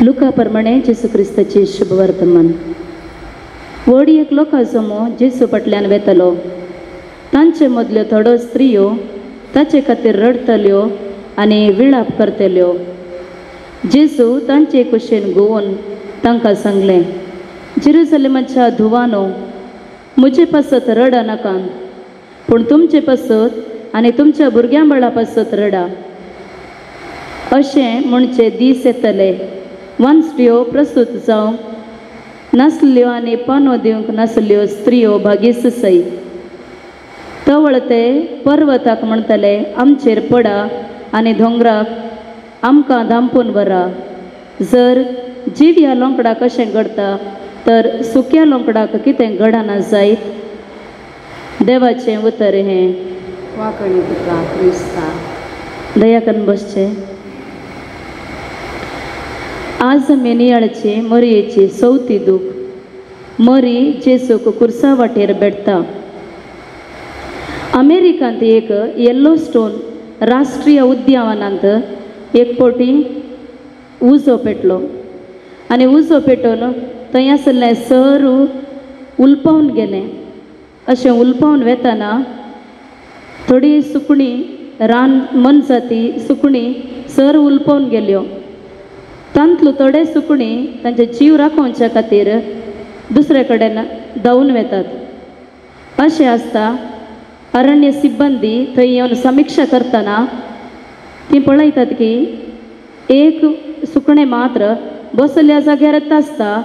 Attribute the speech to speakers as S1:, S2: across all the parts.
S1: Luca प्रमाणे जेसू क्रिस्ताचे शुभ वर्तमान. व्हडी एक लोकांसमूह जेसू फाटल्यान वेतलो. तांचे मदल्यो थोड्यो स्त्रियो ताचे खातीर रडतल्यो आनी विलाप करतल्यो. जेसू तांचे कुशीन घुंवून तांकां सांगलें, जेरुसलेमाच्या धुवानो, म्हजे पासत रडा नाका, पूण तुमचे पासत आनी तुमच्या भुरग्यां बाळा पासत रडा. अशें म्हणचे दीस येतले वांसड्यो प्रसूत जावंक नासल्यो आनी पानो दिवंक नासल्यो स्त्रियो भागीस सई. तवळ ते पर्वताक म्हणटले, आमचेर पडा आनी दोंगराक आमकां धांपून व्हरा. जर जिव्या लोंकडाक अशें घडता तर सुक्या लोंकडाक कितें घडना जायत. देवाचें उतर हें.
S2: वाकणी तुका क्रिस्ता.
S1: दया करून बसचें. आज मेनियाळचे मरयेची चवथी दूख. मरी जेसूक कुर्सा वाटेर बेडटा. अमेरिकांत एक येल्लोस्टोन राष्ट्रीय उद्यानांत एक फावटी उजो पेटलो आनी उजो पेटोवन थंय आसलें सर उलपावन गेलें. अशें उलपावन वेताना थोडी सुकणीं रान मनजाती सुकणीं सर उलपावन गेल्यो. तांतलो थोडे सुकणीं तांचे जीव राखोवच्या खातीर दुसरे कडेन धांवून वेतात. अशें आसता अरण्य सिब्बंदी थंय येवन समिक्षा करतना ती पळयतात की एक सुकणें मात्र बसल्या जाग्यारच आसता,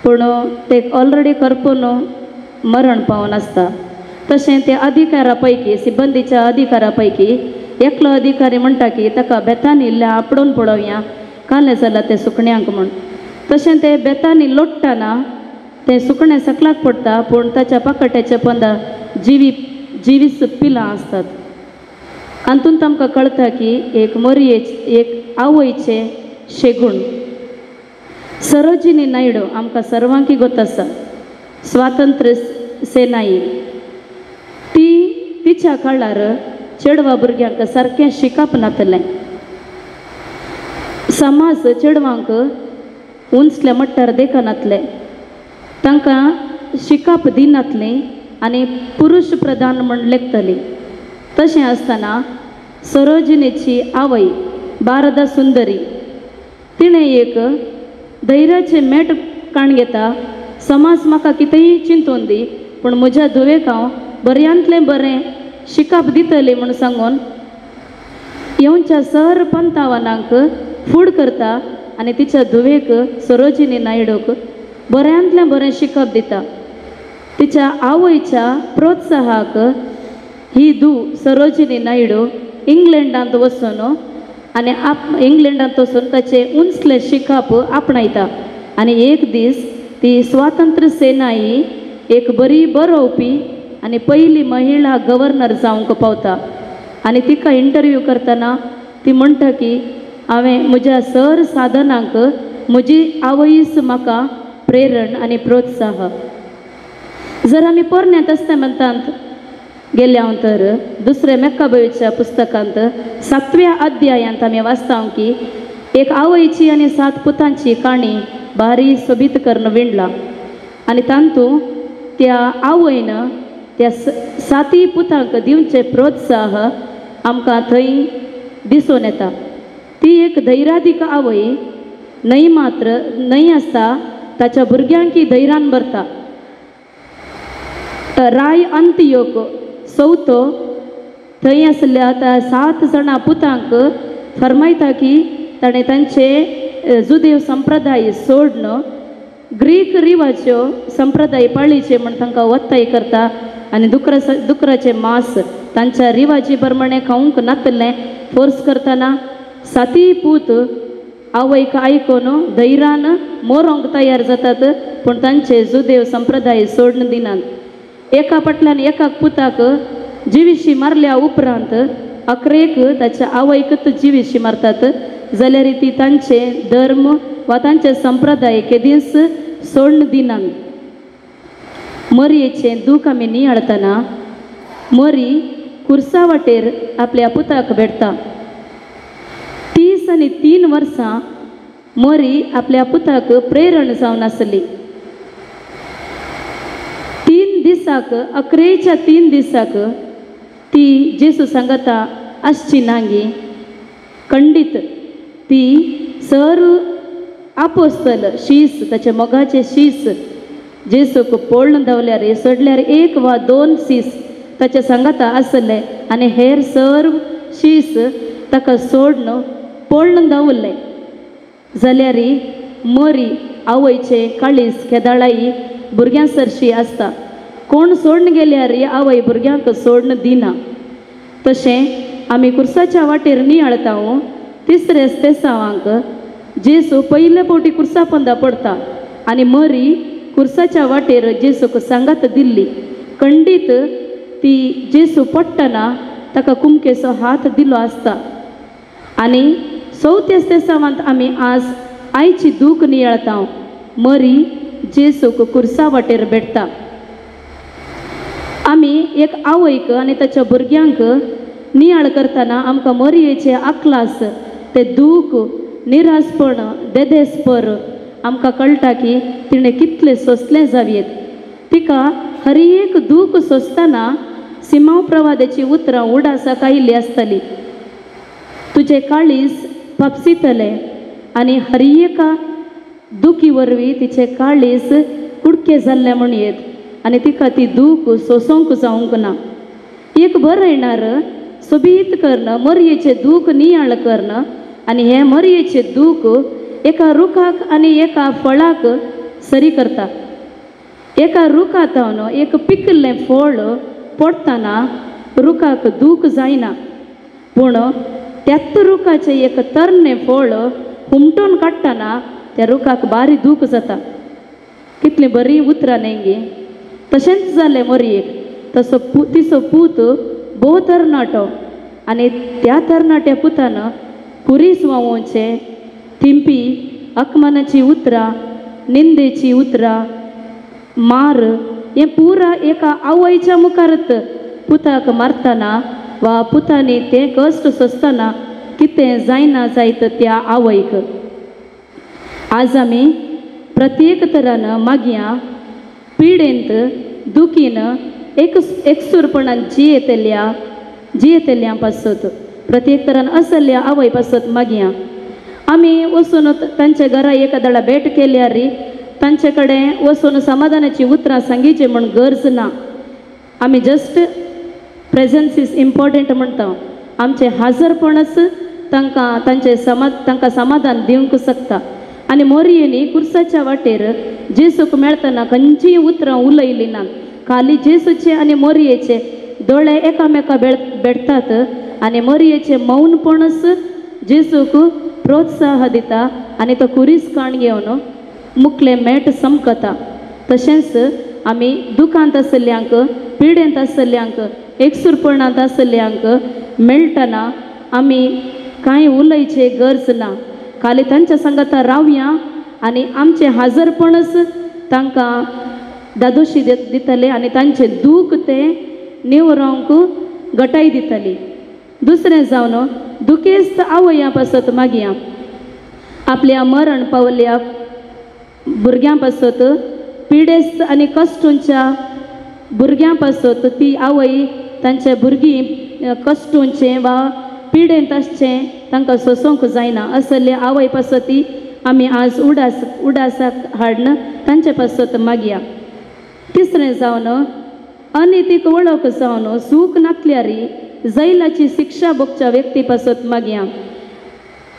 S1: पूण ते ऑलरेडी करपून मरण पावन आसता. तशें ते अधिकारा पैकी सिब्बंदीच्या अधिकारा पैकी एकलो अधिकारी म्हणटा की ताका बेतान इल्ल्या आपडून पळोवया कालें जाल्यार ते सुकण्यांक म्हूण. तशें ते बेतांनी लोटतना तें सुकणें सकलाक पडटा, पूण ताच्या पाकट्याच्या पंदा जिवीस पिलां आसतात. हातूंत आमकां कळटा की एक आवयचें शेगूण. सरोजिनी नायडू आमकां सर्वांकी गोत आसा, स्वातंत्र्य सेनाई. ती तिच्या काळार चेडवा भुरग्यांक सारकें शिकप नातलें. समाज चेडवांक उंचल्या मट्टार देखनातले, तांकां शिकप दिनातलीं आनी पुरुश प्रधान म्हण लेखतली. तशें आसतना सरोजिनीची आवय बारदा सुंदरी तिणें एक धैर्याचें मेट काण घेता. समाज म्हाका कितेंय चिंतून दी, पूण म्हज्या धुवेक हांव बऱ्यांतलें बरें शिकप दितली म्हूण सांगून येवच्या सर पंतावनांक फूड करता आनी तिच्या धुवेक सरोजिनी नायडूक बऱ्यांतलें बरें शिकप दिता. तिच्या आवयच्या प्रोत्साहाक ही सरोजिनी नायडू इंग्लंडांत वचून आनी इंग्लंडांत वचून ताचें उंचलें शिकप आपणायता. आनी एक दीस ती स्वातंत्र्य सेनाई एक बरी बरोवपी आनी पयली महिला गव्हर्नर जावंक पावता. आनी तिका इंटरव्यू करतना ती म्हणटा की हांवें म्हज्या सर साधनांक म्हजी आवयच म्हाका प्रेरण आनी प्रोत्साह. जर आमी पोरण्या तस्तेमंतांत गेल्या तर दुसऱ्या मेक्काबेच्या पुस्तकांत 7व्या अध्यायांत आमी वाचता की एक आवयची आनी 7 पुतांची काणी भारी सोबीत करून विणला. आनी तांतू त्या आवयन त्या 7 पुतांक दिवचे प्रोत्साह आमकां थंय दिसून येता. ती एक धैर्याधिक आवय न्हय आसता ताच्या भुरग्यांकी धैर्यान भरता. राय अंतियोक चवथो थंय आसल्या त्या 7 जाणां पुतांक फरमायता की ताणें तांचे जुदेव संप्रदाय सोडून ग्रीक रिवाच्यो संप्रदाय पाळीचे म्हण तांकां वत्ताय करता आनी दुकराचें मांस तांच्या रिवाजी प्रमाणे खावंक नातलें फोर्स करतना 7 पूत आवयक आयकून धैर्यान मोरोंक तयार जातात, पूण तांचे जुदेव संप्रदाय सोडून दिनात. एका फाटल्यान एकाक पुताक जिवीशी मारल्या उपरांत अकरेक ताच्या आवयकच जिवीशी मारतात. जाल्यार ती तांचे धर्म वा तांचे संप्रदाय केदीस सोडून दिनात. मरयेचें दूख आमी नियाळतना मरी कुर्सा वाटेर आपल्या पुताक भेटता. 30 आनी 3 वर्सां मोरी आपल्या पुताक प्रेरण जावन आसली. 3 दिसाक 11च्या 3 दिसाक ती जेसू सांगता आसची नांगी खंडीत ती सर्व आपोस्तल शीस ताचे मोगाचे शीस जेसूक पोळण धावल्यार सोडल्यार 1 वा 2 शीस ताचे सांगता आसले आनी हेर सर्व शीस ताका सोडून पोळण धावले जाल्यार मोरी आवयचे काळीस केदाळाई भुरग्यां सरशी आसता. कोण सोडून गेल्यार आवय भुरग्यांक सोडून दिना. तशें आमी कुर्साच्या वाटेर नियाळता. 3 तेसावांक जेसू पयले फावटी कुर्सा पंदा पडटा आनी मोरी कुर्साच्या वाटेर जेसूक सांगात दिल्ली. खंडीत ती जेसू पडटना ताका कुमकेचो हात दिलो आसता. आनी 4 तेसावांत आमी आज आयची दूख नियाळता. मोरी जेसूक कुर्सा वाटेर भेटता. आमी एक आवयक आनी ताच्या भुरग्यांक नियाळ करतना आमकां मोरयेचे आकलास ते दूख निरासपण देदेसपर आमकां कळटा की तिणें कितलें सोंसलें जावयेत. तिका हर एक दूख सोंसतना सिमांव प्रवादाची उतरां उडासाक आयिल्लीं आसतलीं. तुजें काळीज पापसितलें आनी हर एका दुखी वरवीं तिचें काळीज कुडकें जाल्लें म्हणयेत आनी तिका ती दूख सोंसूंक जावंक ना. एक बरं येणार सोबीत करणं मोरयेचें दूख नियाळ करणं आनी हे मोरयेचें दूख एका रुखाक आनी एका फळाक सरी करता. एका रुखांतावन एक पिकल्लें फळ पडटना रुखाक दूख जायना पूण त्याच रुखाचें एक तरणे फळ हुमटोन काडटना त्या रुखाक बारी दूख जाता. कितलीं बरी उतरां न्ही गे. तशेंच जालें मोरयेक. तसो तिचो पूत भोव तरणाटो आनी त्या तरणाट्या पुतान कुरीस वावोवचे थिंपी अकमानाची उतरां निंदेची उतरां मार हें पुरा एका आवयच्या मुखारत पुताक मारतना वा पुतांनी तें कश्ट सोंसतना कितें जायना जायत त्या आवयक. आज आमी प्रत्येक तरान मागयां पिडेंत दुखीन एकसूरपणान जियेतल्या पासत प्रत्येक तरान असल्या आवय पासत मागयां. आमी वचून तांच्या घरा एका दाडा भेट केल्यार तांचे कडेन वचून समाधानाची उतरां सांगिचे म्हण गरज ना. आमी जस्ट प्रेझन्स इज इम्पॉर्टंट म्हणटा. आमचे हाजरपणच तांकां समाधान दिवंक शकता. आनी मोरयेनी कुर्साच्या वाटेर जेसूक मेळतना खंयचीय उतरां उलयलीं ना. खाली जेसूचे आनी मोरयेचे दोळे एकामेका भेटतात आनी मोरयेचे मौनपणच जेसूक प्रोत्साह दिता आनी तो कुरीस काण घेवन मुखलें मेट समकता. तशेंच आमी दुखांत आसल्यांक पिडेंत आसल्यांक एकसूरपणांत आसल्यांक मेळटना आमी कांय उलयचे गरज ना. खाली तांच्या सांगाता रावया आनी आमचें हाजरपणच तांकां दादोशी दितले आनी तांचें दूख तें निवरोवंक घटाय दितली. दुसरें जावन दुखेस्त आवया पासत मागया आपल्या मरण पावल्या भुरग्यां पासत पिडेस्त आनी कश्टूंच्या भुरग्यां पासत ती आवय तांचे भुरगीं कश्टूंचें वा पिडेंत आसचें तांकां सोंसूंक जायना. असले आवय पासती आमी आज उडासाक हाडन तांचे पासत मागया. तिसरें जावन अनितीक वळख जावन सूख नासल्यार जैलाची शिक्षा भोगच्या व्यक्ती पासत मागया.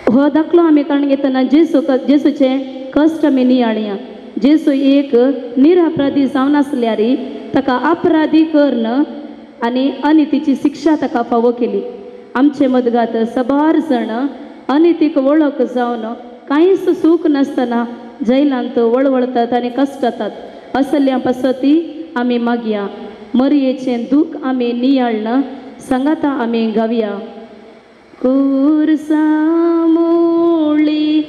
S1: हो दाखलो आमी काण घेतना जेसूचे कश्ट आमी नियाळया. जेसू एक निरपराधी जावन आसल्यार ताका अपराधी कर्ण आनी अनितीची शिक्षा ताका फावो केली. आमचे मदगात सबार जण अनितीक वळख जावन कांयच सूख नासतना जैलांत वळवळतात आनी कश्टातात. असल्या पासती आमी मागया. मरयेचें दूख आमी नियाळन सांगाता आमी गावया. कुर्सा मोळी